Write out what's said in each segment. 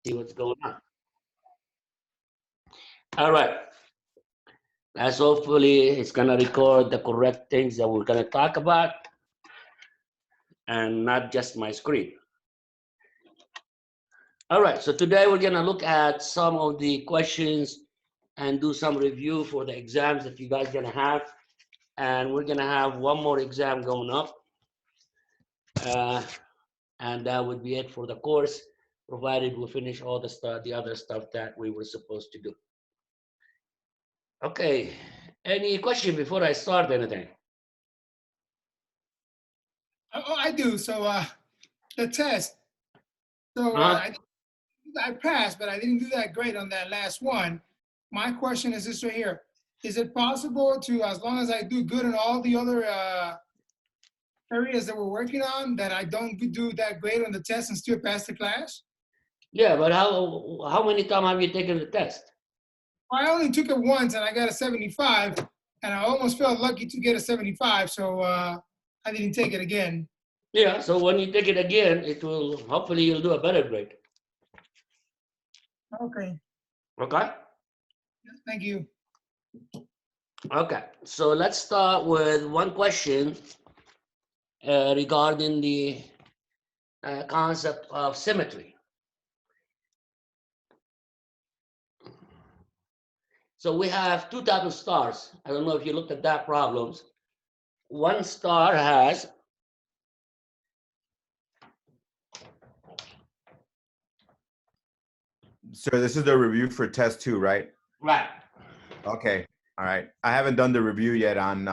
See what's going on. All right. That's hopefully it's gonna record the correct things that we're gonna talk about and not just my screen. All right, so today we're gonna look at some of the questions and do some review for the exams that you guys are gonna have. And we're gonna have one more exam going up. And that would be it for the course, provided we finish all the stuff, the other stuff that we were supposed to do. Okay, any question before I start anything? Oh, I do. So the test. So I passed, but I didn't do that great on that last one. My question is this right here. Is it possible to, as long as I do good in all the other areas that we're working on, that I don't do that great on the test and still pass the class? Yeah, but how many times have you taken the test? Well, I only took it once and I got a 75, and I almost felt lucky to get a 75, so I didn't take it again. Yeah, so when you take it again, it will, hopefully you'll do a better grade. Okay. Okay? Thank you. Okay, so let's start with one question regarding the concept of symmetry. So we have two types of stars. I don't know if you looked at that problems. One star has So this is the review for test 2, right? right. Okay. All right. I haven't done the review yet on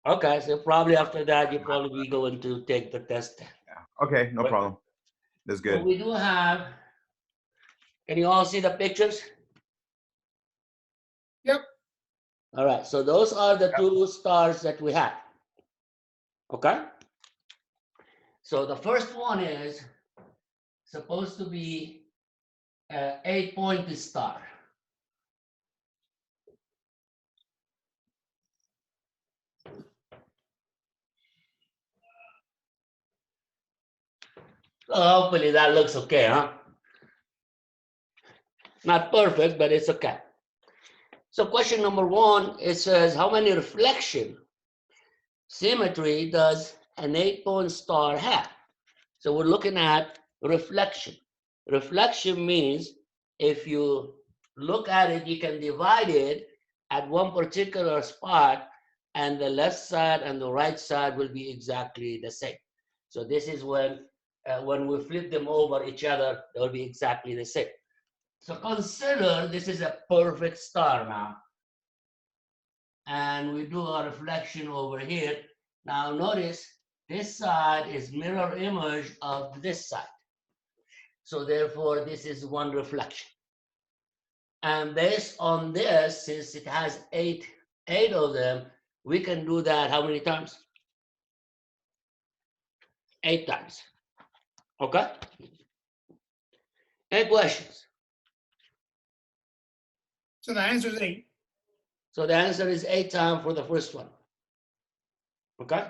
Okay, so probably after that you probably be going to take the test. yeah. Okay, no problem. That's good. So we do have. Can you all see the pictures? Yep. All right, so those are the two stars that we have. Okay? So the first one is supposed to be an 8-pointed star. So hopefully that looks okay, huh? Not perfect, but it's okay. So question number one, it says, how many reflection symmetry does an 8-point star have? So we're looking at reflection. Reflection means if you look at it, you can divide it at one particular spot, and the left side and the right side will be exactly the same. So this is when we flip them over each other, they will be exactly the same. So consider this is a perfect star now. And we do a reflection over here. Now notice this side is mirror image of this side. So therefore, this is one reflection. And based on this, since it has eight of them, we can do that how many times? 8 times. Okay? Any questions? So the answer is 8. So the answer is 8 times for the first one. Okay?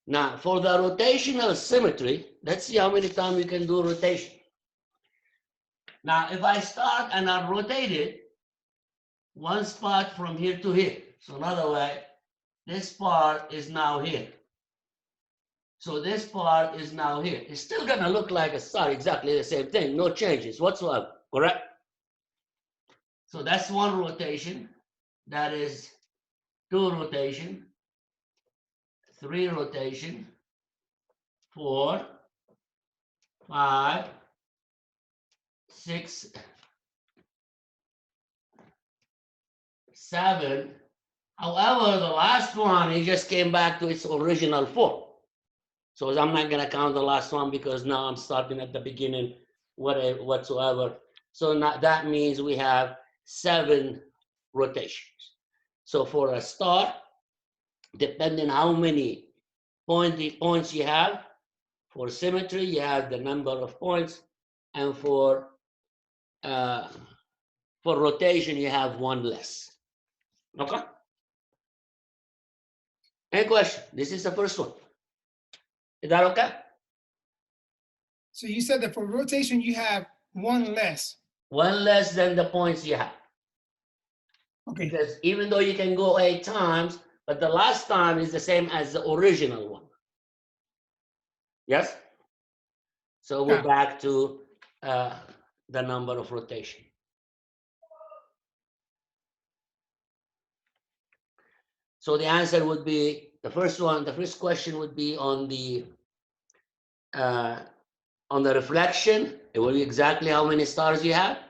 Now, for the rotational symmetry, let's see how many times we can do rotation. Now, if I start and I rotate it, one spot from here to here. So another way, this part is now here. So this part is now here. It's still gonna look like a star, exactly the same thing, no changes whatsoever, correct? So that's one rotation. That is 2 rotation, 3 rotation, 4, 5, 6, 7. However, the last one, it just came back to its original form. So I'm not going to count the last one because now I'm starting at the beginning, whatsoever. So now that means we have 7 rotations. So for a star, depending how many points you have, for symmetry, you have the number of points, and for rotation, you have 1 less. Okay? Any question? This is the first one. Is that okay? So you said that for rotation, you have One less. One less than the points you have. Okay. Because even though you can go 8 times, but the last time is the same as the original one. Yes? So we're Yeah. back to the number of rotation. So the answer would be, the first question would be on the reflection. It will be exactly how many stars you have.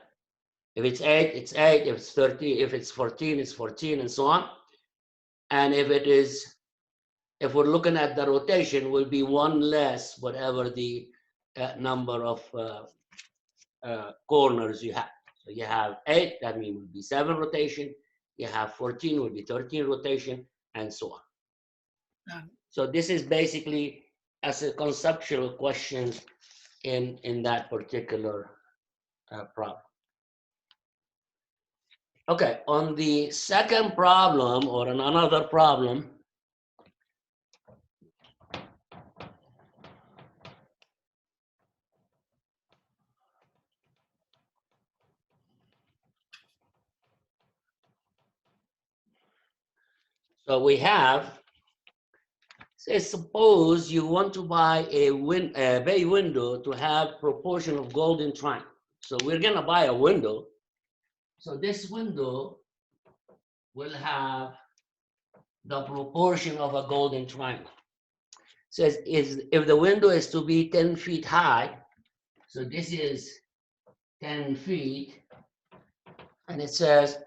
If it's 8, it's 8. If it's 13, if it's 14, it's 14, and so on. And if we're looking at the rotation, will be one less whatever the number of corners you have. So you have 8, that means would be 7 rotation. You have 14, would be 13 rotation, and so on. So this is basically as a conceptual question in that particular problem. Okay, on the second problem or on another problem, so we have, say, suppose you want to buy a bay window to have proportion of golden triangle. So we're gonna buy a window. So this window will have the proportion of a golden triangle. Says if the window is to be 10 feet high, so this is 10 feet, and it says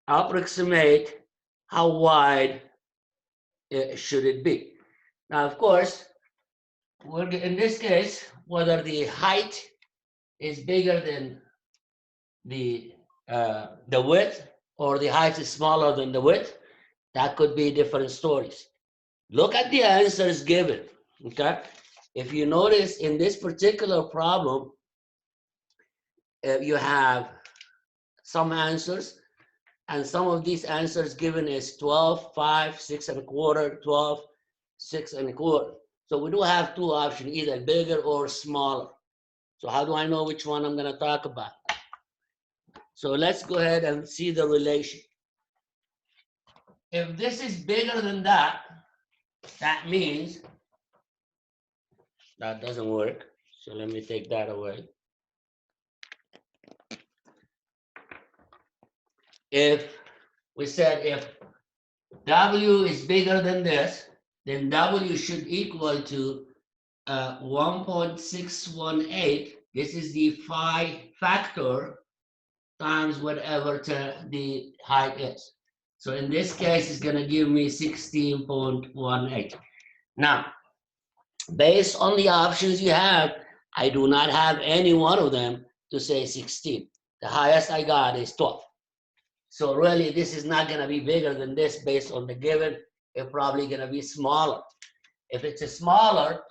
approximate how wide should it be. Now, of course, in this case, whether the height is bigger than the width or the height is smaller than the width, that could be different stories. Look at the answers given, okay? If you notice in this particular problem, you have some answers, and some of these answers given is 12, 5, 6 1/4, 12, 6 1/4. So we do have two options, either bigger or smaller. So how do I know which one I'm going to talk about? So let's go ahead and see the relation. If this is bigger than that, that means that doesn't work. So let me take that away. If we said if W is bigger than this, then W should equal to 1.618. This is the phi factor times whatever the height is. So in this case, it's going to give me 16.18. Now, based on the options you have, I do not have any one of them to say 16. The highest I got is 12. So really, this is not going to be bigger than this based on the given. It's probably going to be smaller. If it's a smaller,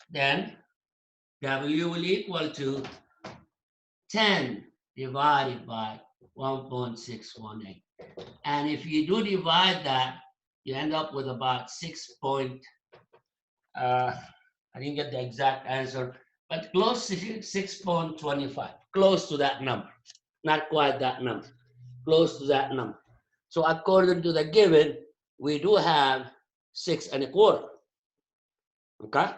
then W will equal to 10 divided by 1.618. And if you do divide that, you end up with about I didn't get the exact answer, but close to 6.25, close to that number. Not quite that number, close to that number. So according to the given, we do have 6 1/4. Okay?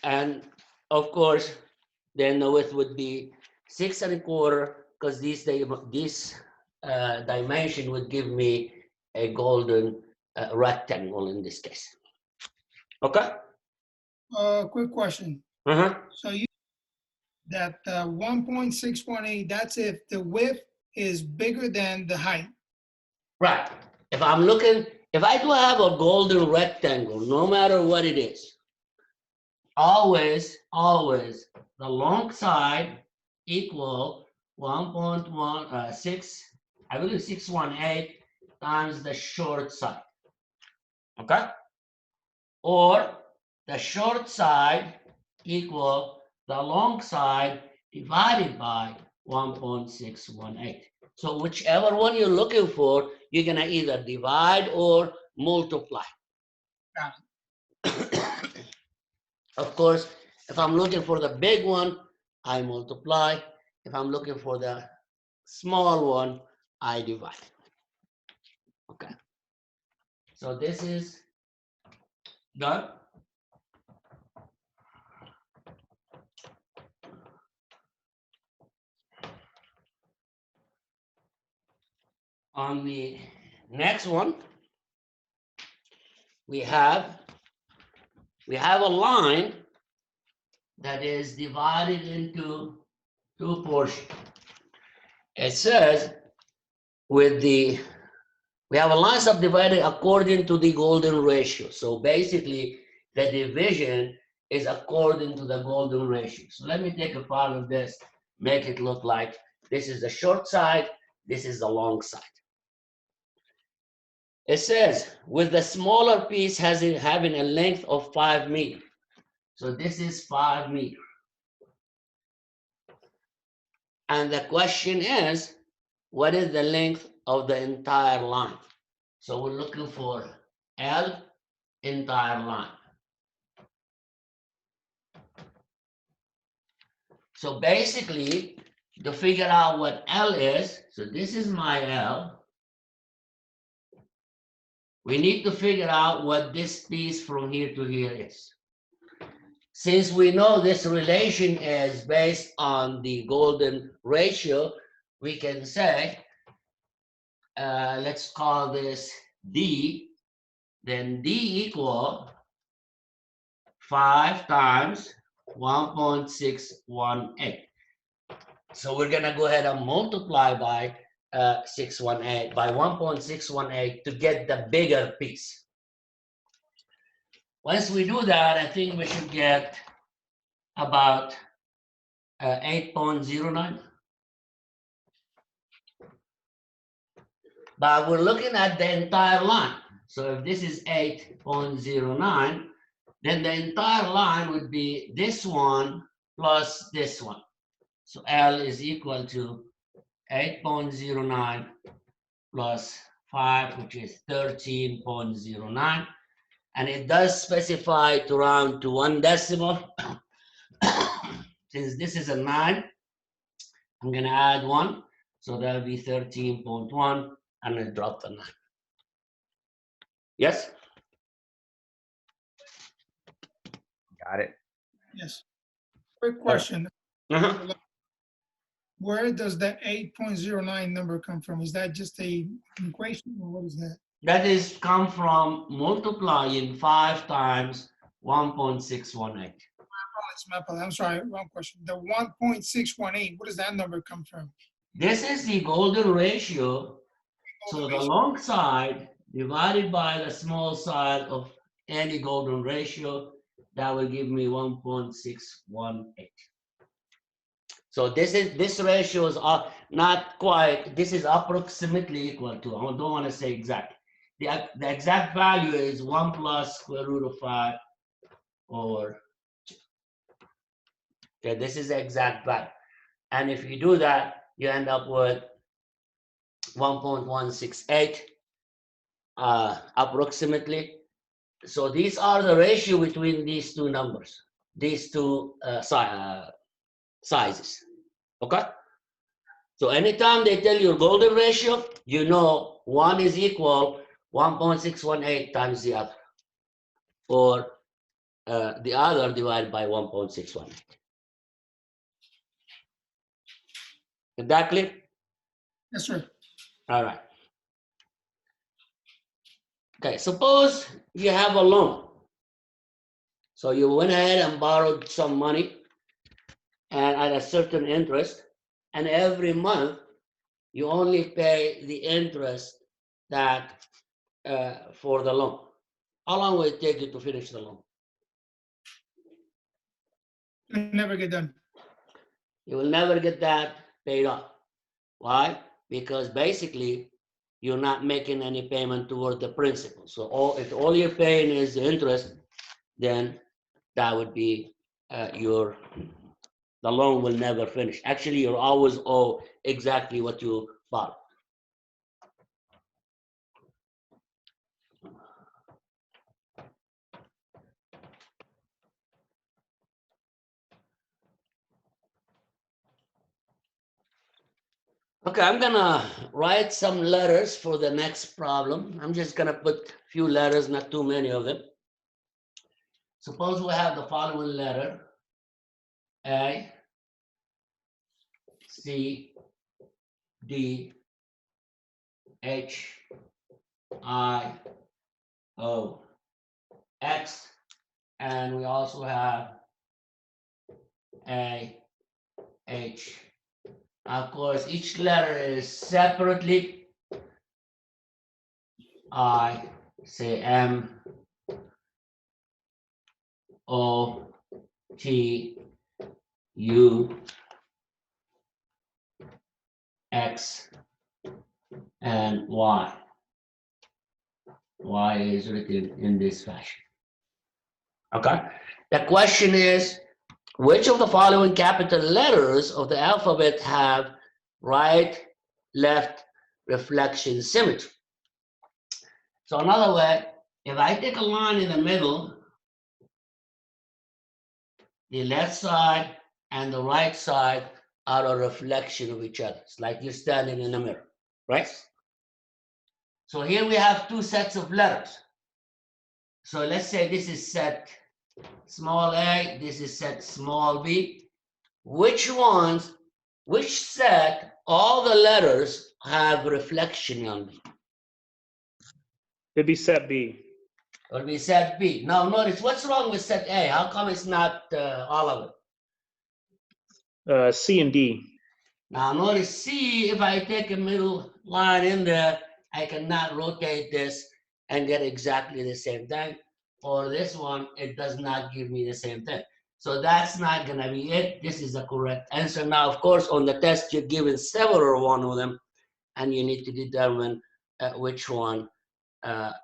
And of course, then the width would be 6 1/4, because this dimension would give me a golden rectangle in this case. Okay? Quick question. So you that 1.618, that's if the width is bigger than the height. Right. If I do have a golden rectangle, no matter what it is, always the long side equal 1.16, I believe 618 times the short side. Okay? Or the short side equal the long side divided by 1.618. So whichever one you're looking for, you're going to either divide or multiply. Yeah. Of course, If I'm looking for the big one, I multiply. If I'm looking for the small one, I divide. Okay. So this is done. On the next one, we have a line that is divided into two portions. It says we have a line subdivided according to the golden ratio. So basically, the division is according to the golden ratio. So let me take a part of this, make it look like this is the short side, this is the long side. It says with the smaller piece having a length of 5 meters. So this is 5 meters. And the question is, what is the length of the entire line? So we're looking for L entire line. So basically, to figure out what L is, so this is my L. We need to figure out what this piece from here to here is. Since we know this relation is based on the golden ratio, we can say, let's call this D, then D equal 5 times 1.618. So we're gonna go ahead and multiply by 618 by 1.618 to get the bigger piece. Once we do that, I think we should get about 8.09. But we're looking at the entire line. So if this is 8.09, then the entire line would be this one plus this one. So L is equal to 8.09 plus 5, which is 13.09. And it does specify to round to 1 decimal. Since this is a 9, I'm going to add 1. So that'll be 13.1, and I drop the 9. Yes? Got it. Yes. Quick question. Uh-huh. Where does that 8.09 number come from? Is that just a equation or what is that? That is come from multiplying 5 times 1.618. I'm sorry, wrong question. The 1.618, what does that number come from? This is the golden ratio. So the long side divided by the small side of any golden ratio, that will give me 1.618. So this ratio is not quite, this is approximately equal to, I don't want to say exact. The exact value is 1 plus square root of 5 over 2. Okay, this is the exact value. And if you do that, you end up with 1.168 approximately. So these are the ratio between these two numbers, these two sizes. Okay? So anytime they tell you golden ratio, you know one is equal 1.618 times the other, or the other divided by 1.618. Is that clear? Yes, sir. All right. Okay, suppose you have a loan. So you went ahead and borrowed some money and at a certain interest, and every month you only pay the interest that for the loan. How long will it take you to finish the loan? Never get done. You will never get that paid off. Why? Because basically you're not making any payment toward the principal. So if all you're paying is the interest, then that would be the loan will never finish. Actually, you'll always owe exactly what you borrowed. Okay, I'm gonna write some letters for the next problem. I'm just gonna put a few letters, not too many of them. Suppose we have the following letter: A, C, D, H, I, O, X, and we also have A, H. Of course, each letter is separately. I, say M, O, T, U, X, and Y. Y is written in this fashion. Okay. The question is, which of the following capital letters of the alphabet have right, left reflection symmetry? So another way, if I take a line in the middle, the left side and the right side are a reflection of each other. It's like you're standing in a mirror, right? So here we have two sets of letters. So let's say this is set small a, this is set small b. Which set, all the letters have reflection on B? It'd be set B. It will be set B. Now notice, what's wrong with set A? How come it's not all of it? C and D. Now notice C, if I take a middle line in there, I cannot rotate this and get exactly the same thing. Or this one, it does not give me the same thing. So that's not gonna be it. This is the correct answer. Now, of course, on the test, you're given several one of them, and you need to determine which one have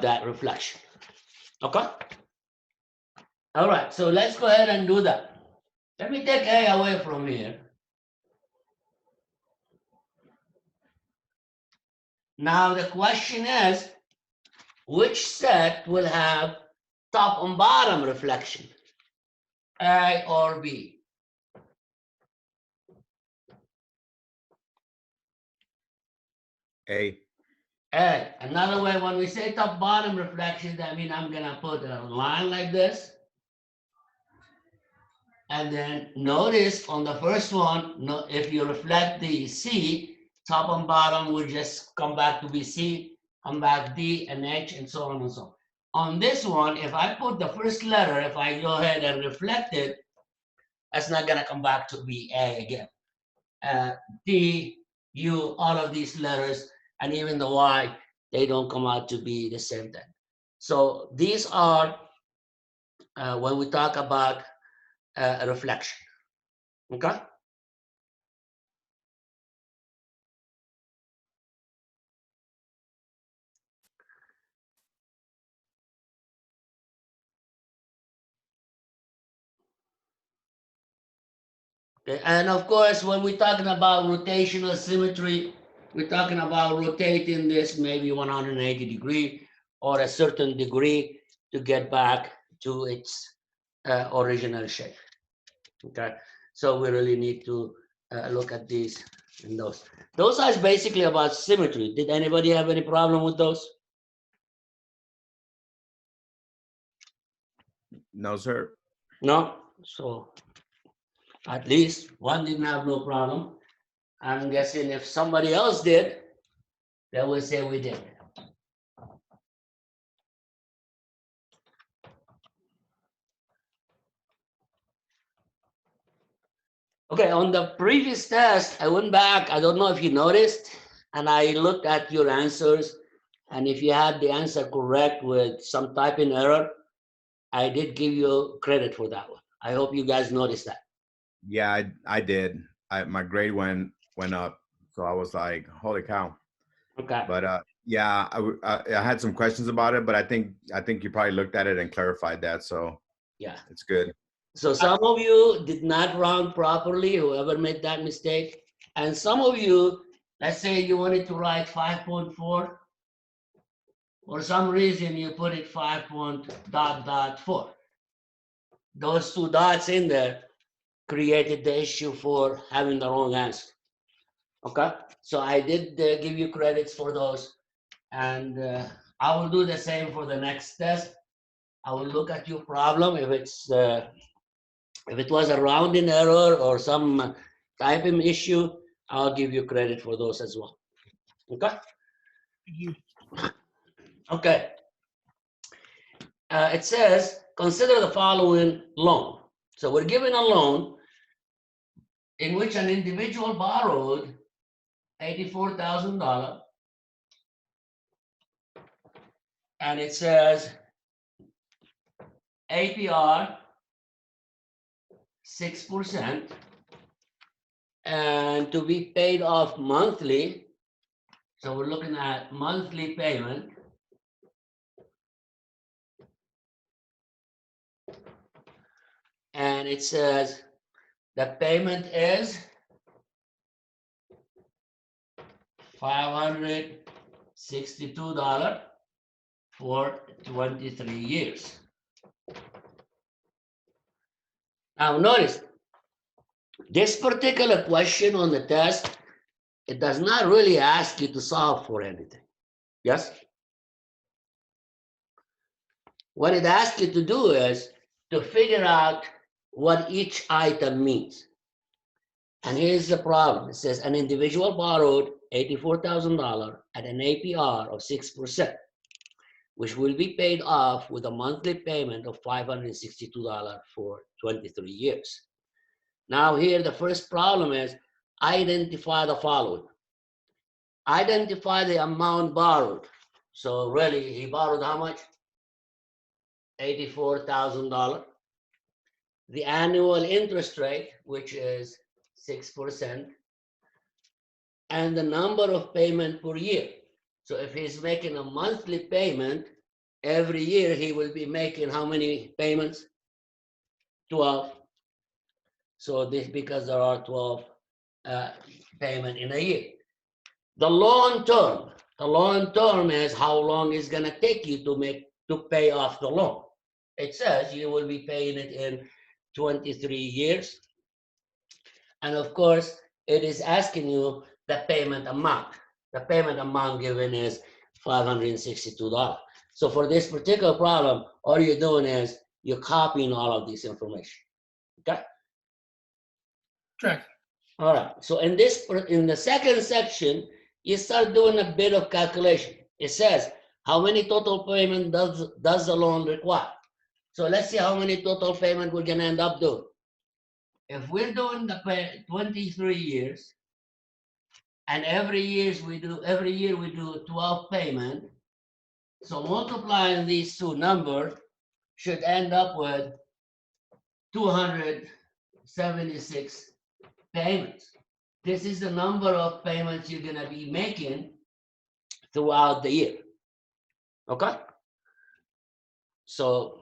that reflection. Okay? All right, so let's go ahead and do that. Let me take A away from here. Now the question is, which set will have top and bottom reflection, A or B? A. A. Another way, when we say top bottom reflection, that means I'm gonna put a line like this. And then notice on the first one, if you reflect the C, top and bottom will just come back to be C, come back D and H, and so on and so on. On this one, if I put the first letter, if I go ahead and reflect it, that's not gonna come back to be A again. D, U, all of these letters, and even the Y, they don't come out to be the same thing. So these are, when we talk about a reflection, okay? Okay, and of course, when we're talking about rotational symmetry, we're talking about rotating this maybe 180 degree or a certain degree to get back to its original shape. Okay, so we really need to look at these and those. Those are basically about symmetry. Did anybody have any problem with those? No, sir. No? So at least one didn't have no problem. I'm guessing if somebody else did, they will say we did. Okay, on the previous test, I went back, I don't know if you noticed, and I looked at your answers, and if you had the answer correct with some typing error, I did give you credit for that one. I hope you guys noticed that. Yeah, I did. My grade went up, so I was like, holy cow. Okay. But yeah, I had some questions about it, but I think you probably looked at it and clarified that, so Yeah. it's good. So some of you did not round properly, whoever made that mistake. And some of you, let's say you wanted to write 5.4. For some reason, you put it 5.4. Those two dots in there created the issue for having the wrong answer. Okay, so I did give you credits for those, and I will do the same for the next test. I will look at your problem. If it was a rounding error or some typing issue, I'll give you credit for those as well. Okay. Okay. It says consider the following loan. So we're given a loan in which an individual borrowed $84,000, and it says APR 6%, and to be paid off monthly. So we're looking at monthly payment. And it says the payment is $562 for 23 years. Now notice, this particular question on the test, it does not really ask you to solve for anything. Yes? What it asks you to do is to figure out what each item means. And here's the problem. It says an individual borrowed $84,000 at an APR of 6%, which will be paid off with a monthly payment of $562 for 23 years. Now here, the first problem is identify the following. Identify the amount borrowed. So really, he borrowed how much? $84,000. The annual interest rate, which is 6%, and the number of payment per year. So if he's making a monthly payment, every year he will be making how many payments? 12. So this, because there are 12 payment in a year. The long term is how long it's gonna take you to pay off the loan. It says you will be paying it in 23 years. And of course, it is asking you the payment amount. The payment amount given is $562. So for this particular problem, all you're doing is you're copying all of this information. Okay? Correct. All right. So in the second section, you start doing a bit of calculation. It says how many total payment does the loan require? So let's see how many total payment we're gonna end up doing. If we're doing the 23 years, and every year we do 12 payment, so multiplying these two numbers should end up with 276 payments. This is the number of payments you're gonna be making throughout the year. Okay? So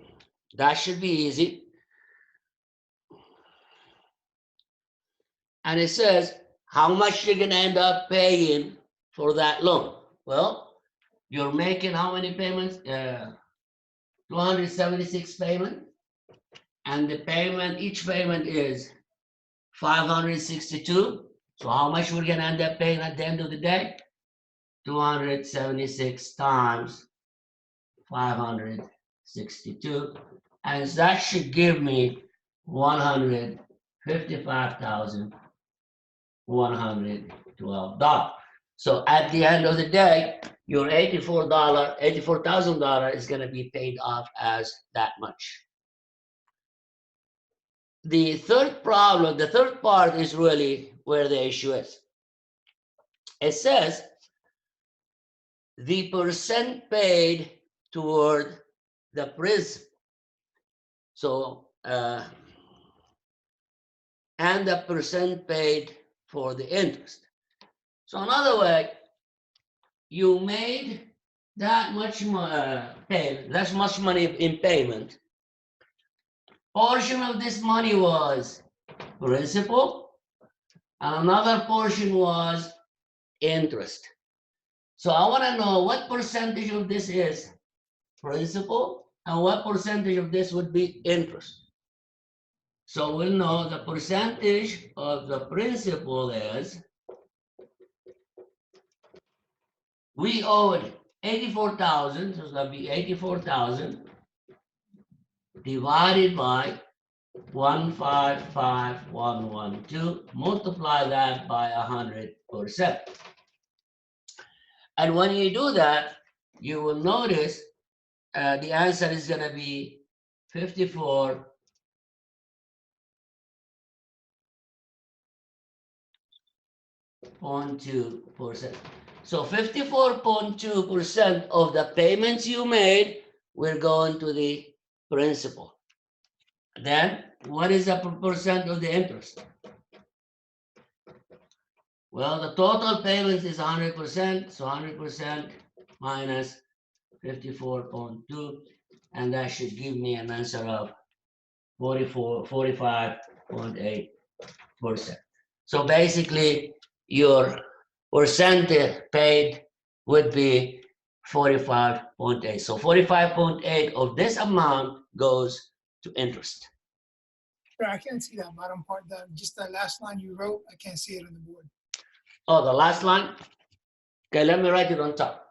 that should be easy. And it says how much you're gonna end up paying for that loan. Well, you're making how many payments? 276 payment, and the payment, each payment is 562. So how much we're gonna end up paying at the end of the day? 276 times 562, and that should give me $155,112. So at the end of the day, your $84,000 is going to be paid off as that much. The third problem, the third part is really where the issue is. It says the percent paid toward the principal. So, and the percent paid for the interest. So another way, you made that much payment, that's much money in payment. Portion of this money was principal, and another portion was interest. So I want to know what percentage of this is principal and what percentage of this would be interest. So we'll know the percentage of the principal is, we owe it 84,000, so it's gonna be 84,000 divided by 155,112, multiply that by 100%. And when you do that, you will notice the answer is gonna be 54.2%. So 54.2% of the payments you made will go into the principal. Then what is the percent of the interest? Well, the total payments is 100%, so 100% minus 54.2, and that should give me an answer of 45.8%. So basically, your percent paid would be 45.8. So 45.8 of this amount goes to interest. I can't see that bottom part, just that last line you wrote, I can't see it on the board. Oh, the last line? Okay, let me write it on top.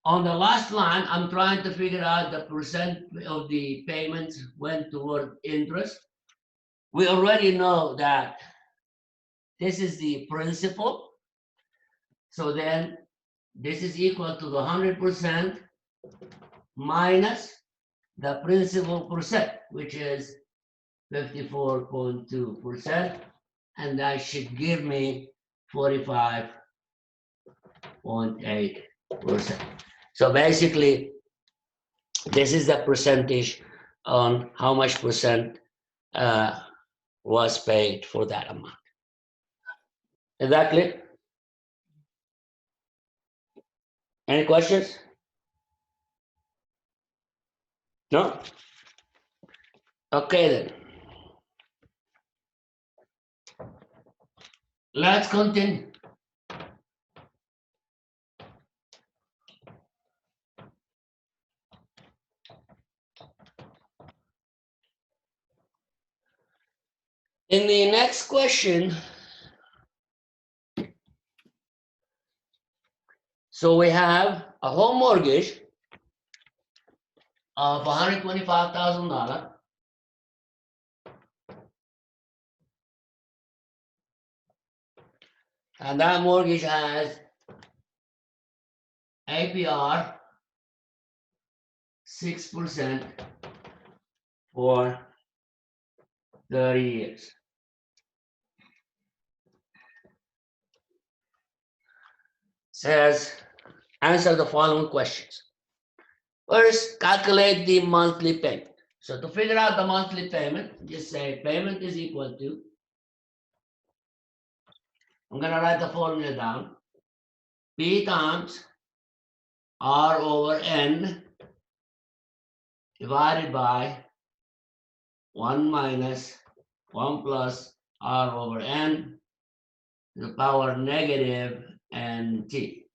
On the last line, I'm trying to figure out the percent of the payments went toward interest. We already know that this is the principal. So then this is equal to the 100% minus the principal percent, which is 54.2%, and that should give me 45.8%. So basically, this is the percentage on how much percent was paid for that amount. Is that clear? Any questions? No? Okay then. Let's continue. In the next question, so we have a home mortgage of $125,000. And that mortgage has APR 6% for 30 years. Says, answer the following questions. First, calculate the monthly payment. So to figure out the monthly payment, just say payment is equal to, I'm going to write the formula down, P times R over N divided by 1 minus 1 plus R over N to the power negative NT.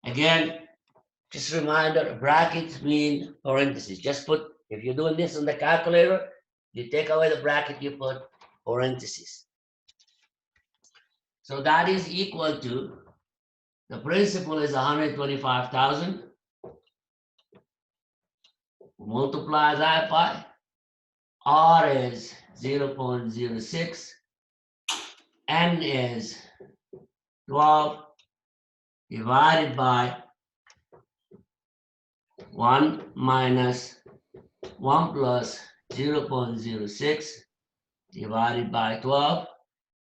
Again, just a reminder, brackets mean parentheses. Just put, if you're doing this on the calculator, you take away the bracket, you put parentheses. So that is equal to, the principal is 125,000. Multiply that by, R is 0.06, N is 12, divided by 1 minus 1 plus 0.06 divided by 12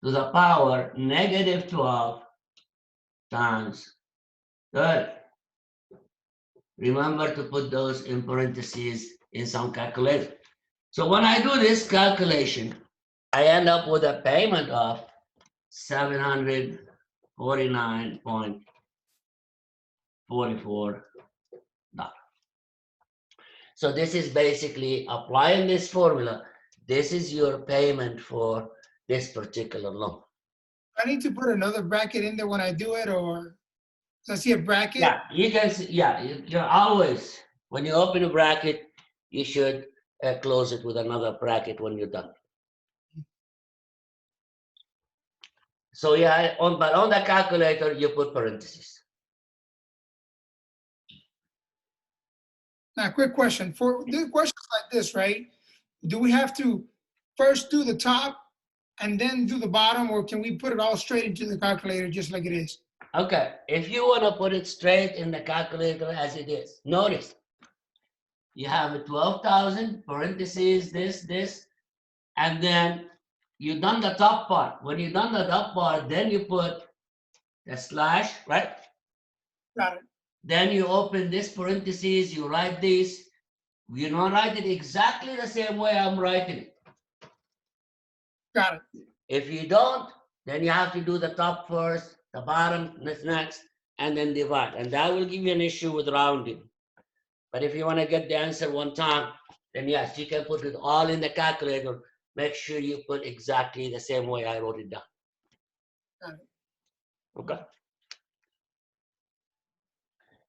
to the power negative 12 times 30. Remember to put those in parentheses in some calculator. So when I do this calculation, I end up with a payment of $749.44. So this is basically applying this formula. This is your payment for this particular loan. I need to put another bracket in there when I do it, or does I see a bracket? Yeah, you can see, yeah, you're always, when you open a bracket, you should close it with another bracket when you're done. So yeah, but on the calculator, you put parentheses. Now, quick question. For the questions like this, right? Do we have to first do the top and then do the bottom, or can we put it all straight into the calculator just like it is? Okay, if you want to put it straight in the calculator as it is, notice you have a 12,000 parentheses, this, and then you done the top part. When you done the top part, then you put the slash, right? Got it. Then you open this parentheses, you write this. You don't write it exactly the same way I'm writing it. Got it. If you don't, then you have to do the top first, the bottom next, and then divide. And that will give you an issue with rounding. But if you want to get the answer one time, then yes, you can put it all in the calculator. Make sure you put exactly the same way I wrote it down. Got it. Okay.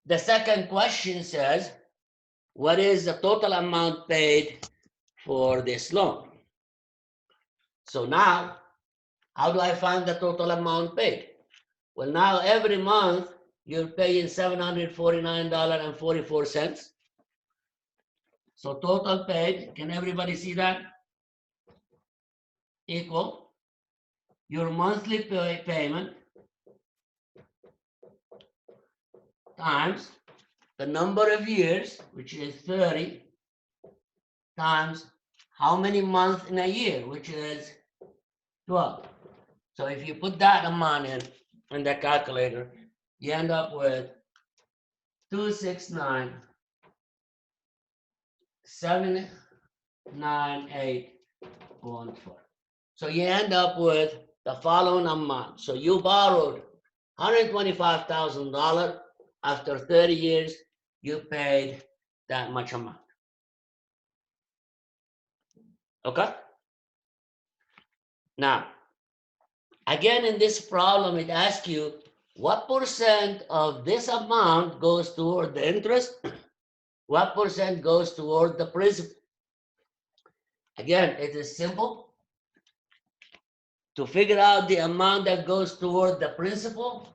The second question says, what is the total amount paid for this loan? So now, how do I find the total amount paid? Well, now every month you're paying $749.44. So total paid, can everybody see that? Equal your monthly payment times the number of years, which is 30, times how many months in a year, which is 12. So if you put that amount in the calculator, you end up with 269,798.4. So you end up with the following amount. So you borrowed $125,000. After 30 years, you paid that much amount. Okay? Now, again, in this problem, it asks you what percent of this amount goes toward the interest, what percent goes toward the principal. Again, it is simple. To figure out the amount that goes toward the principal,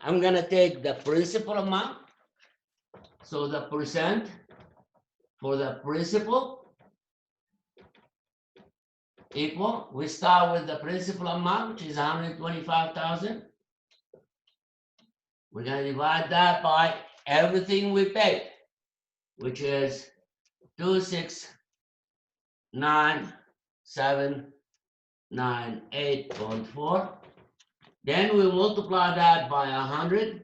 I'm going to take the principal amount. So the percent for the principal equal, we start with the principal amount, which is 125,000. We're going to divide that by everything we paid, which is 269,798.4. Then we multiply that by 100%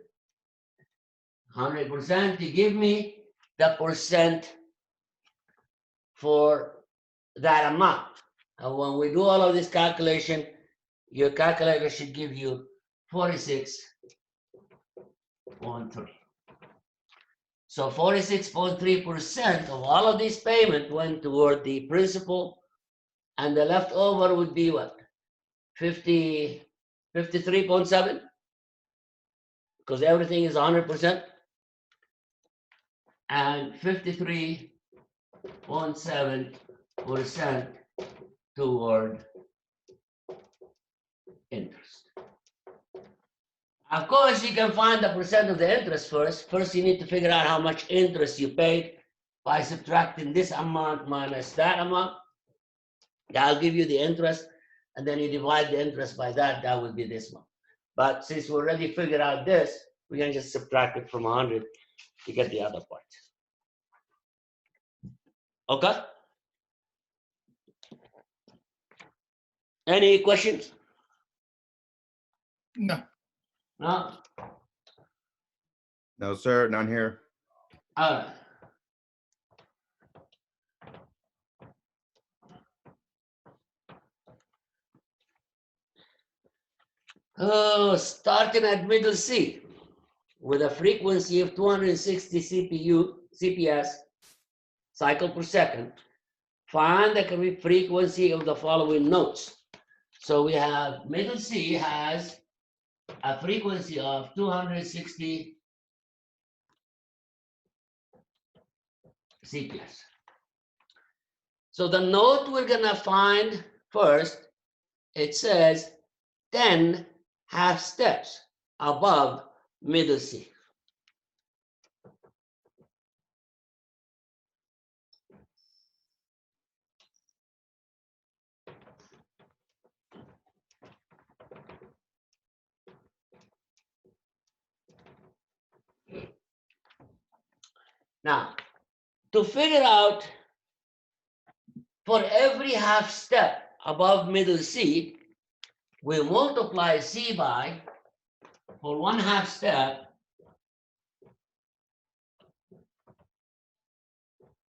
to give me the percent for that amount. And when we do all of this calculation, your calculator should give you 46.3. So 46.3% of all of this payment went toward the principal, and the leftover would be what? 53.7? Because everything is 100%. And 53.7% toward interest. Of course, you can find the percent of the interest first. First, you need to figure out how much interest you paid by subtracting this amount minus that amount. That'll give you the interest, and then you divide the interest by that, that will be this one. But since we already figured out this, we can just subtract it from 100 to get the other part. Okay? Any questions? No. No? No, sir, none here. All right. Oh, starting at middle C with a frequency of 260 CPS cycle per second, find the frequency of the following notes. So we have middle C has a frequency of 260 CPS. So the note we're gonna find first, it says 10 half steps above middle C. Now, to figure out for every half step above middle C, we multiply C by, for one half step,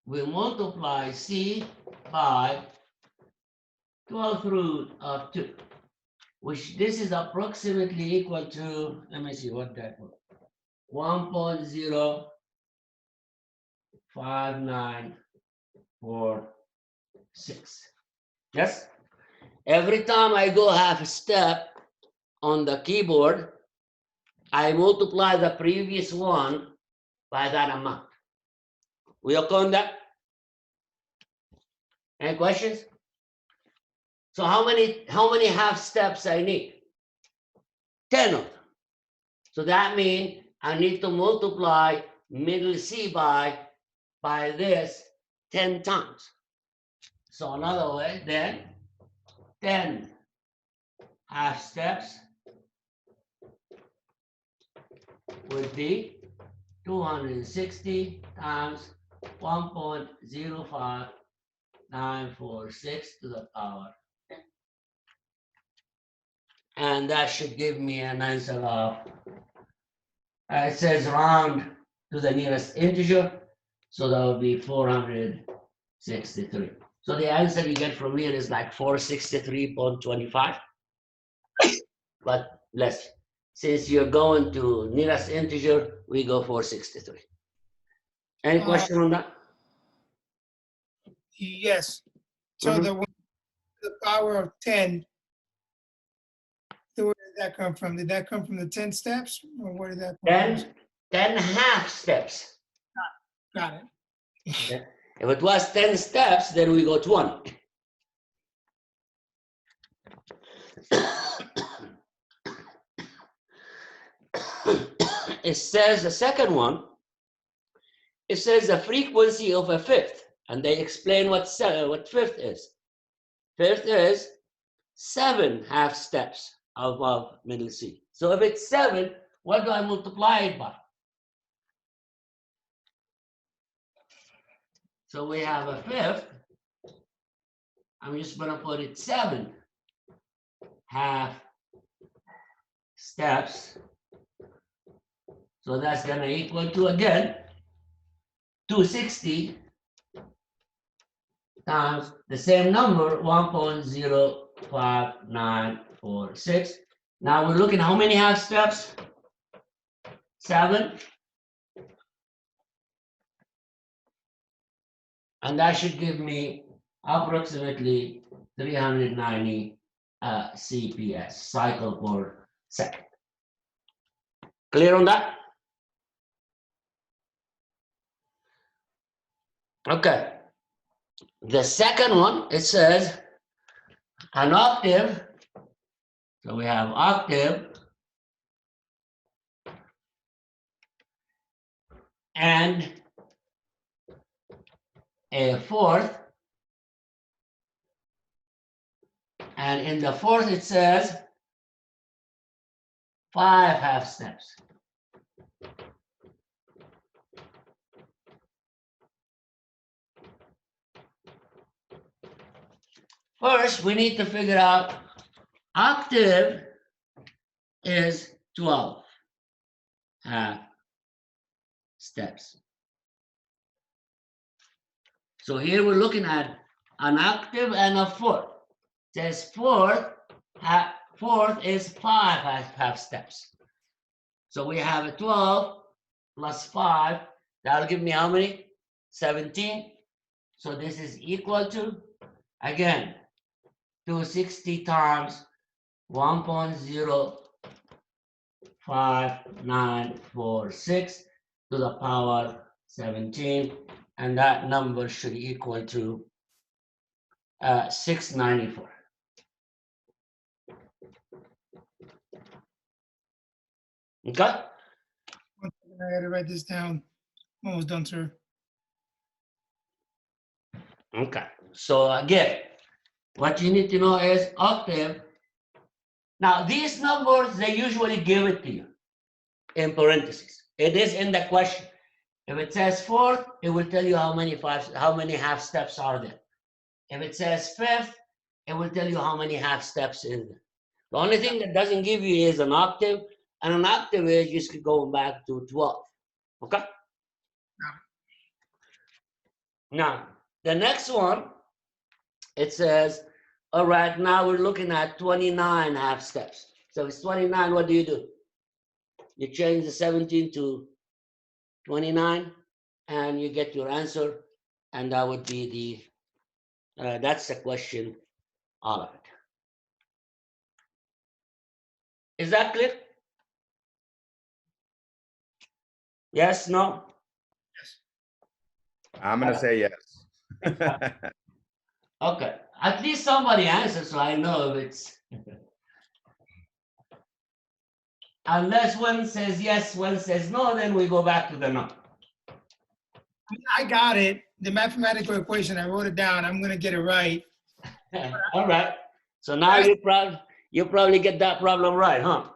we multiply C by 12th root of 2, which this is approximately equal to, let me see what that was, 1.05946. Yes? Every time I go half a step on the keyboard, I multiply the previous one by that amount. We okay on that? Any questions? So how many half steps I need? 10 of them. So that means I need to multiply middle C by this 10 times. So another way, then 10 half steps would be 260 times 1.05946 to the power 10. And that should give me an answer of, it says round to the nearest integer, so that would be 463. So the answer you get from here is like 463.25, but less. Since you're going to nearest integer, we go 463. Any question on that? Yes. So the power of 10, where did that come from? Did that come from the 10 steps, or where did that come from? 10 half steps. Got it. Okay. If it was 10 steps, then we got 1. It says the second one, it says the frequency of a fifth, and they explain what fifth is. Fifth is 7 half steps above middle C. So if it's 7, what do I multiply it by? So we have a fifth. I'm just going to put it 7 half steps. So that's going to equal to, again, 260 times the same number, 1.05946. Now we're looking how many half steps? 7. And that should give me approximately 390 CPS, cycle per second. Clear on that? Okay. The second one, it says an octave. So we have octave and a fourth. And in the fourth, it says 5 half steps. First, we need to figure out octave is 12 half steps. So here we're looking at an octave and a fourth. It says fourth is 5 half steps. So we have a 12 plus 5. That'll give me how many? 17. So this is equal to, again, 260 times 1.05946 to the power 17. And that number should equal to 694. Okay? I gotta write this down. I'm almost done, sir. Okay. So again, what you need to know is octave. Now, these numbers, they usually give it to you in parentheses. It is in the question. If it says fourth, it will tell you how many half steps are there. If it says fifth, it will tell you how many half steps is there. The only thing that doesn't give you is an octave, and an octave is just going back to 12. Okay? Now, the next one, it says, all right, now we're looking at 29 half steps. So if it's 29, what do? You change the 17 to 29, and you get your answer, and that would be the, that's the question, all of it. Is that clear? Yes, no? I'm gonna say yes. Okay, at least somebody answers, so I know if it's. Unless one says yes, one says no, then we go back to the no. I got it. The mathematical equation, I wrote it down. I'm gonna get it right. All right, so now you probably get that problem right, huh?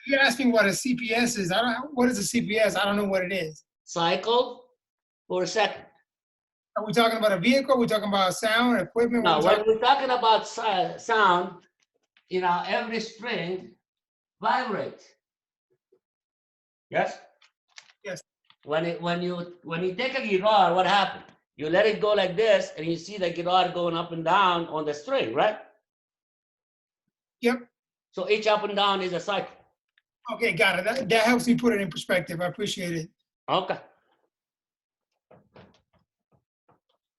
You're asking what a CPS is. What is a CPS? I don't know what it is. Cycle per second. Are we talking about a vehicle? Are we talking about sound, equipment? Now, when we're talking about sound, every string vibrates. Yes? Yes. When you take a guitar, what happens? You let it go like this, and you see the guitar going up and down on the string, right? Yep. So each up and down is a cycle. Okay, got it. That helps me put it in perspective. I appreciate it. Okay.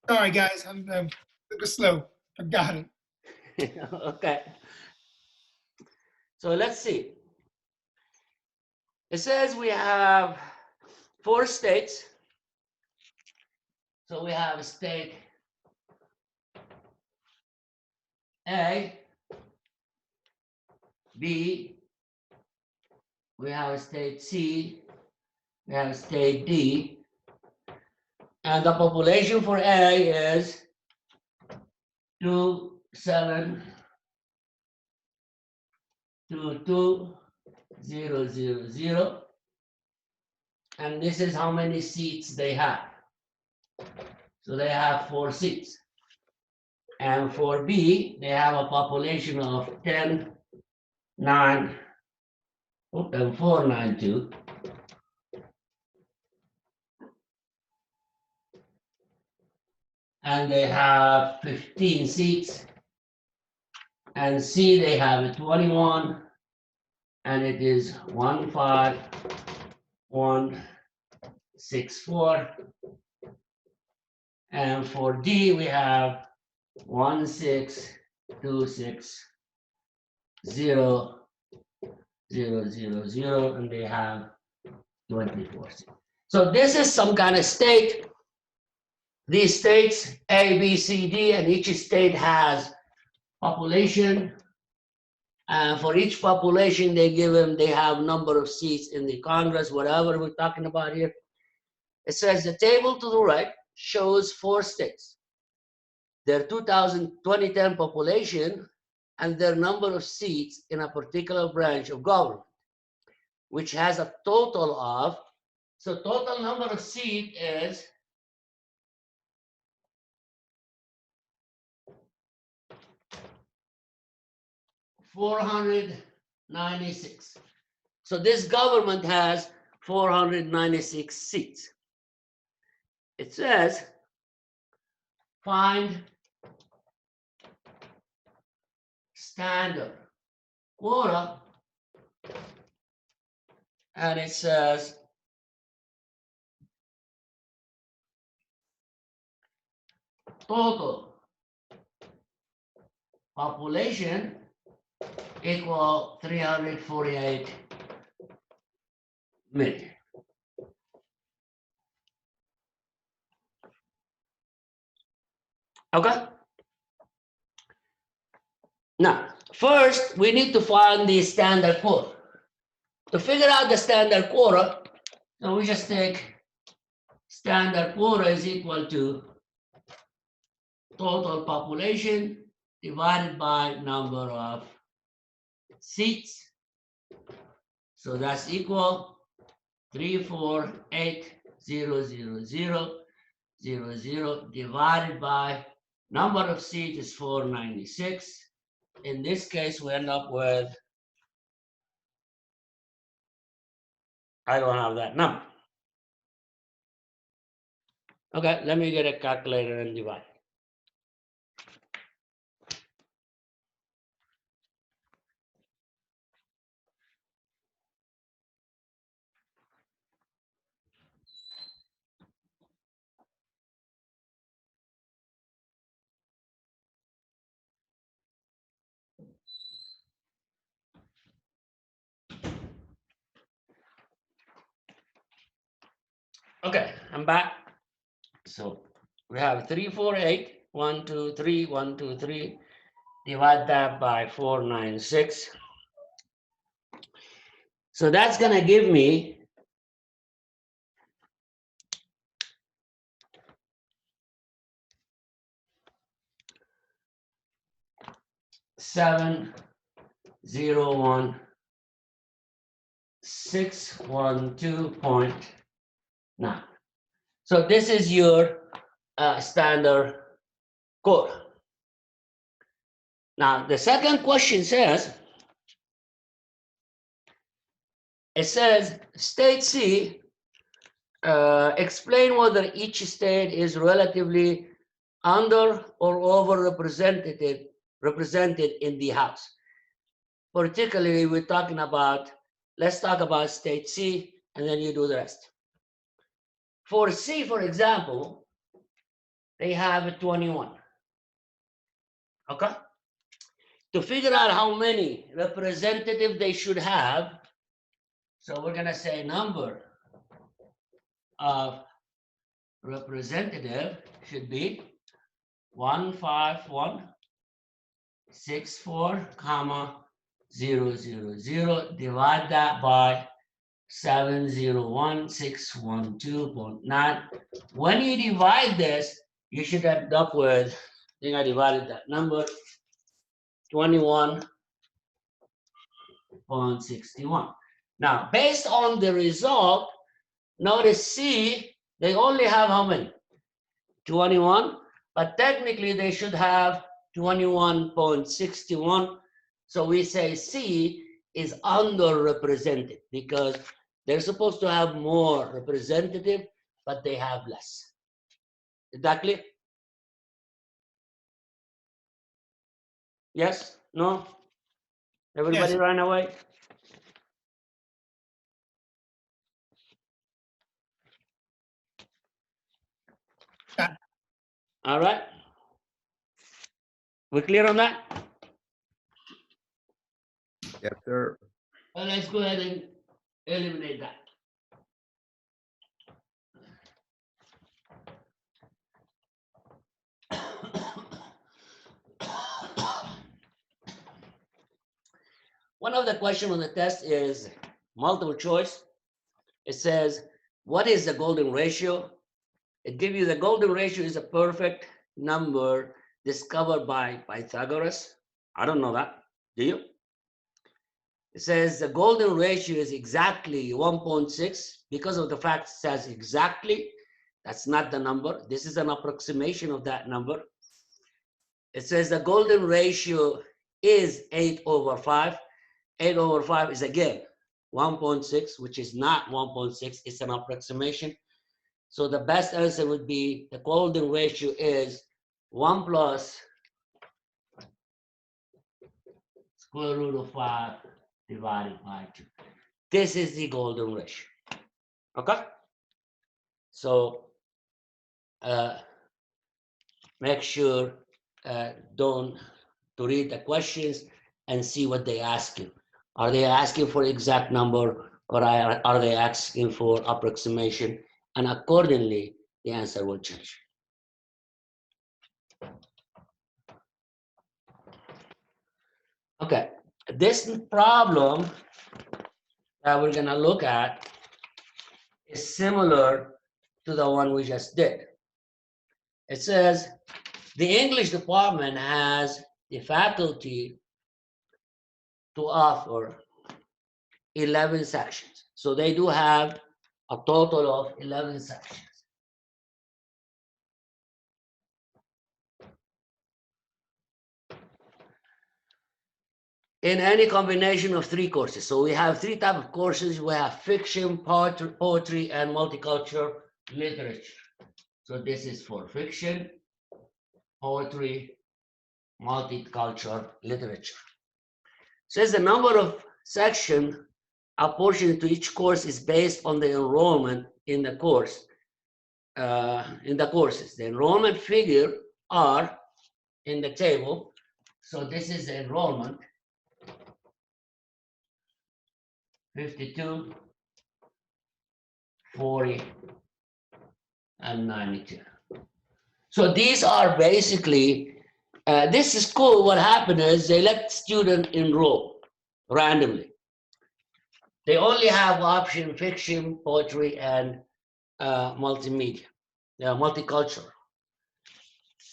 Sorry, guys. I'm a bit slow. I got it. Okay. So let's see. It says we have 4 states. So we have state A, B, we have state C, we have state D, and the population for A is 2722000, and this is how many seats they have. So they have 4 seats. And for B, they have a population of 492. And they have 15 seats. And C, they have 21, and it is 15164. And for D, we have 1626000, and they have 24 seats. So this is some kind of state. These states, A, B, C, D, and each state has population. And for each population, they have number of seats in the Congress, whatever we're talking about here. It says the table to the right shows 4 states, their 2010 population, and their number of seats in a particular branch of government, which has a total of, so total number of seats is 496. So this government has 496 seats. It says, find standard quota, and it says total population equal 348 million. Okay? Now, first, we need to find the standard quota. To figure out the standard quota, so we just take standard quota is equal to total population divided by number of seats. So that's equal 348,000,000 divided by number of seats is 496. In this case, we end up with, I don't have that number. Okay, let me get a calculator and divide. Okay, I'm back. So we have 348, 1, 2, 3, 1, 2, 3. Divide that by 496. So that's gonna give me 701,612.9. So this is your standard quota. Now the second question says, it says state C, explain whether each state is relatively under or over represented in the House. Particularly, we're talking about, let's talk about state C, and then you do the rest. For C, for example, they have 21. Okay? To figure out how many representatives they should have, so we're gonna say number of representative should be 15164, 000, divide that by 701,612.9. When you divide this, you should end up with, I think I divided that number, 21.61. Now, based on the result, notice C, they only have how many? 21, but technically they should have 21.61. So we say C is underrepresented because they're supposed to have more representative, but they have less. Is that clear? Yes? No? Everybody Yes. ran away? Got All right. We clear on that? Yes, sir. Well, let's go ahead and eliminate that. One of the questions on the test is multiple choice. It says, what is the golden ratio? It gives you the golden ratio is a perfect number discovered by Pythagoras. I don't know that. Do you? It says the golden ratio is exactly 1.6 because of the fact it says exactly. That's not the number. This is an approximation of that number. It says the golden ratio is 8/5. 8/5 is again 1.6, which is not 1.6. It's an approximation. So the best answer would be the golden ratio is 1 plus square root of 5 divided by 2. This is the golden ratio. Okay? So make sure don't to read the questions and see what they ask you. Are they asking for exact number or are they asking for approximation? And accordingly, the answer will change. Okay, this problem that we're gonna look at is similar to the one we just did. It says the English department has the faculty to offer 11 sections. So they do have a total of 11 sections. In any combination of 3 courses. So we have 3 types of courses. We have fiction, poetry, and multicultural literature. So this is for fiction, poetry, multicultural literature. Says the number of sections apportioned to each course is based on the enrollment in the course, in the courses. The enrollment figure are in the table. So this is the enrollment. 52, 40, and 92. So these are basically, this is cool. What happened is they let students enroll randomly. They only have option fiction, poetry, and multimedia, multicultural.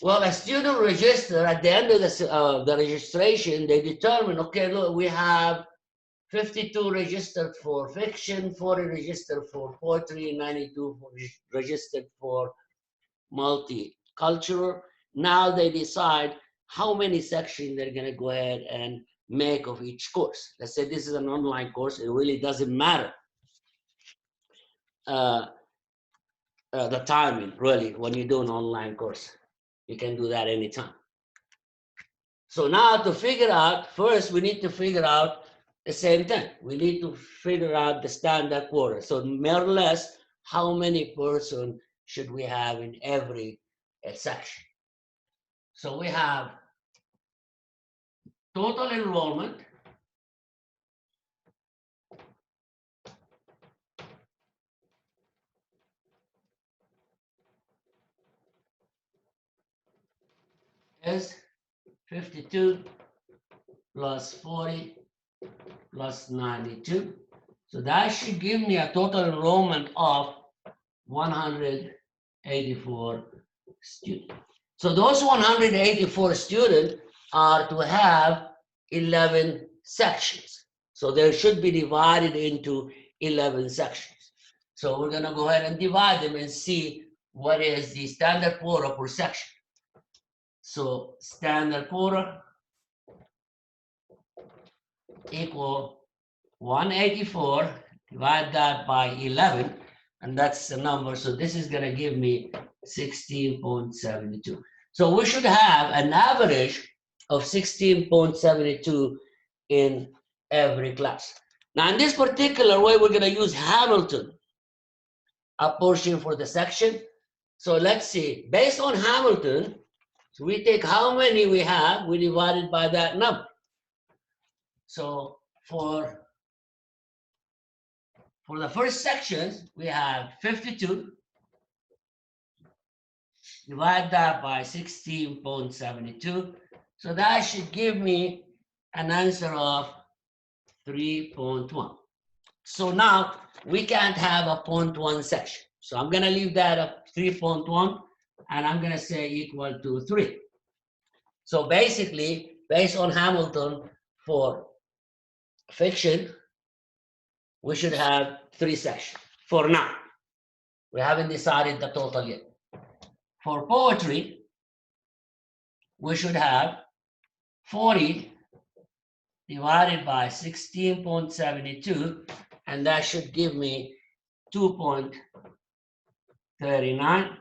Well, a student register at the end of the registration, they determine, okay, look, we have 52 registered for fiction, 40 registered for poetry, 92 registered for multicultural. Now they decide how many sections they're going to go ahead and make of each course. Let's say this is an online course. It really doesn't matter the timing, really, when you do an online course. You can do that anytime. So now to figure out, first we need to figure out the same thing. We need to figure out the standard quota. So more or less, how many persons should we have in every section? So we have total enrollment is 52 plus 40 plus 92. So that should give me a total enrollment of 184 students. So those 184 students are to have 11 sections. So they should be divided into 11 sections. So we're going to go ahead and divide them and see what is the standard quota per section. So standard quota equal 184, divide that by 11, and that's the number. So this is going to give me 16.72. So we should have an average of 16.72 in every class. Now in this particular way, we're going to use Hamilton apportion for the section. So let's see, based on Hamilton, so we take how many we have, we divide it by that number. So for the first section, we have 52. Divide that by 16.72. So that should give me an answer of 3.1. So now we can't have a 0.1 section. So I'm going to leave that at 3.1, and I'm going to say equal to 3. So basically, based on Hamilton for fiction, we should have 3 sections for now. We haven't decided the total yet. For poetry, we should have 40 divided by 16.72, and that should give me 2.39.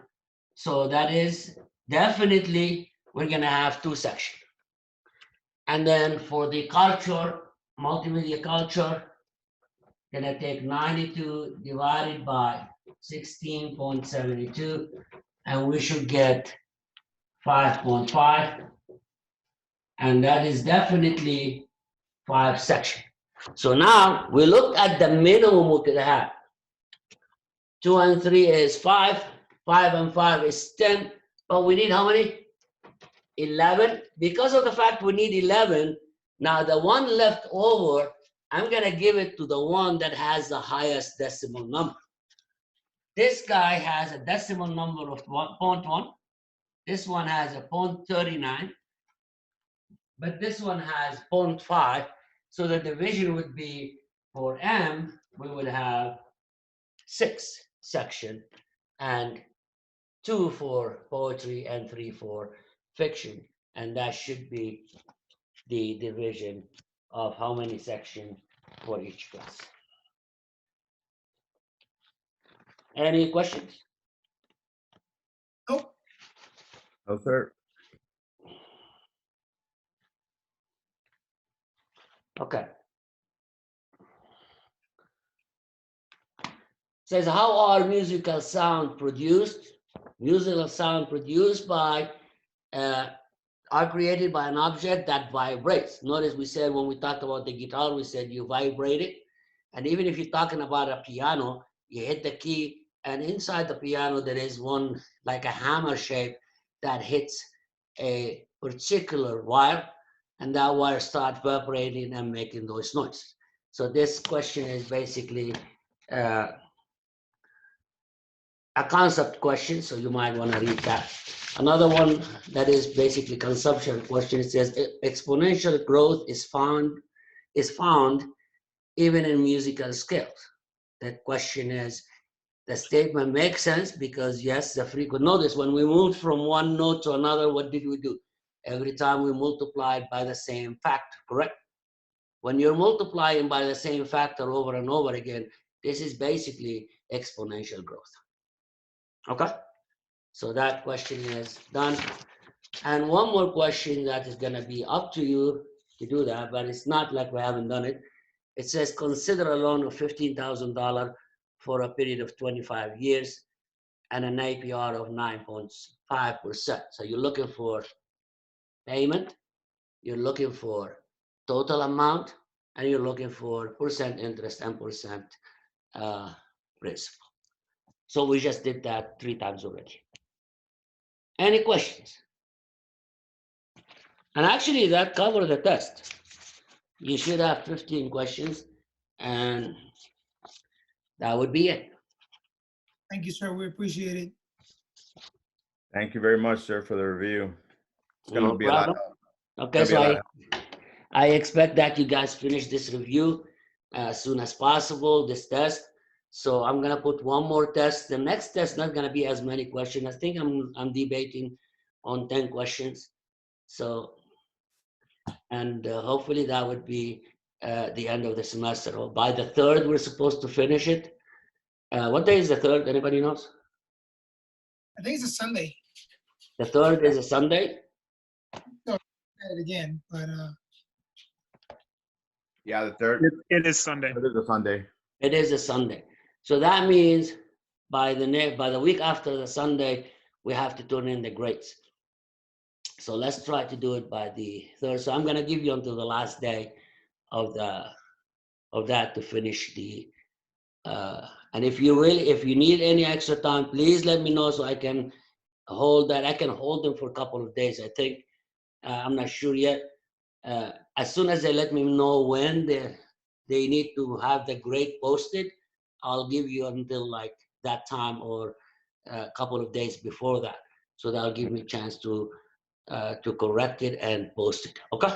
So that is definitely, we're going to have 2 sections. And then for the culture, multimedia culture, going to take 92 divided by 16.72, and we should get 5.5, and that is definitely 5 sections. So now we looked at the minimum we could have. 2 and 3 is 5, 5 and 5 is 10, but we need how many? 11. Because of the fact we need 11, Now the one left over, I'm gonna give it to the one that has the highest decimal number. This guy has a decimal number of 0.1. This one has a 0.39, but this one has 0.5. So the division would be for M, we would have 6 section and 2 for poetry and 3 for fiction. And that should be the division of how many sections for each class. Any questions? Nope. No, sir. Okay. Says, how are musical sound produced? Musical sound produced by, are created by an object that vibrates. Notice we said when we talked about the guitar, we said you vibrate it. And even if you're talking about a piano, you hit the key, and inside the piano, there is one like a hammer shape that hits a particular wire, and that wire starts vibrating and making those noises. So this question is basically a concept question, so you might want to read that. Another one that is basically consumption question. It says exponential growth is found even in musical scales. That question is, the statement makes sense because yes, the frequency. Notice when we moved from one note to another, what did we do? Every time we multiplied by the same factor, correct? When you're multiplying by the same factor over and over again, this is basically exponential growth. Okay, so that question is done. And one more question that is going to be up to you to do that, but it's not like we haven't done it. It says consider a loan of $15,000 for a period of 25 years and an APR of 9.5%. So you're looking for payment, you're looking for total amount, and you're looking for percent interest and percent principal. So we just did that 3 times already. Any questions? And actually that covered the test. You should have 15 questions and that would be it. Thank you, sir. We appreciate it. Thank you very much, sir, for the review. It's going No to be a lot. problem. Okay, so I expect that you guys finish this review as soon as possible, this test. So I'm gonna put one more test. The next test not gonna be as many questions. I think I'm debating on 10 questions. So, and hopefully that would be the end of the semester. Or by the 3rd, we're supposed to finish it. What day is the 3rd? Anybody knows? I think it's a Sunday. The 3rd is a Sunday. At it again, but Yeah, the 3rd. It is Sunday. It is a Sunday. It is a Sunday. So that means by the week after the Sunday, we have to turn in the grades. So let's try to do it by the 3rd. So I'm gonna give you until the last day of that to finish the and if you need any extra time, please let me know so I can hold that. I can hold them for a couple of days, I think. I'm not sure yet. As soon as they let me know when they need to have the grade posted, I'll give you until like that time or a couple of days before that. So that'll give me a chance to correct it and post it. Okay?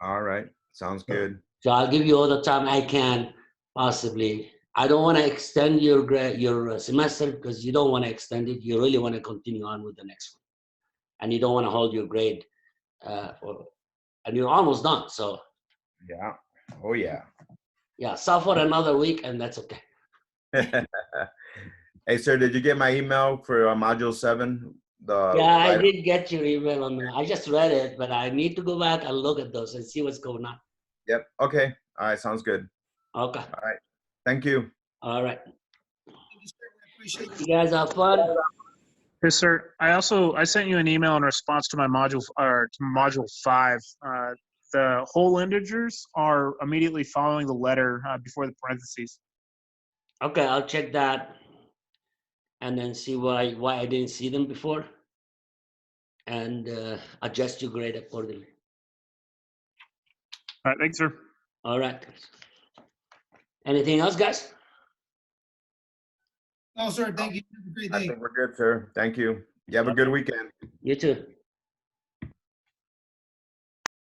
All right. Sounds good. So I'll give you all the time I can possibly. I don't want to extend your semester because you don't want to extend it. You really want to continue on with the next one. And you don't want to hold your grade and you're almost done. So Yeah. Oh, yeah. yeah, suffer another week and that's okay. Hey, sir, did you get my email for module 7? Yeah, I did get your email on that. I just read it, but I need to go back and look at those and see what's going on. Yep. Okay. All right. Sounds good. Okay. All right. Thank you. All right. thank you, sir. We appreciate You guys have fun. Yes, sir. I sent you an email in response to my module to module 5. The whole integers are immediately following the letter before the parentheses. Okay, I'll check that and then see why I didn't see them before and adjust your grade accordingly. All right, thanks, sir. All right. Anything else, guys? No, sir, thank you. Have a great I day. think we're good, sir. Thank you. You have a good weekend. You too.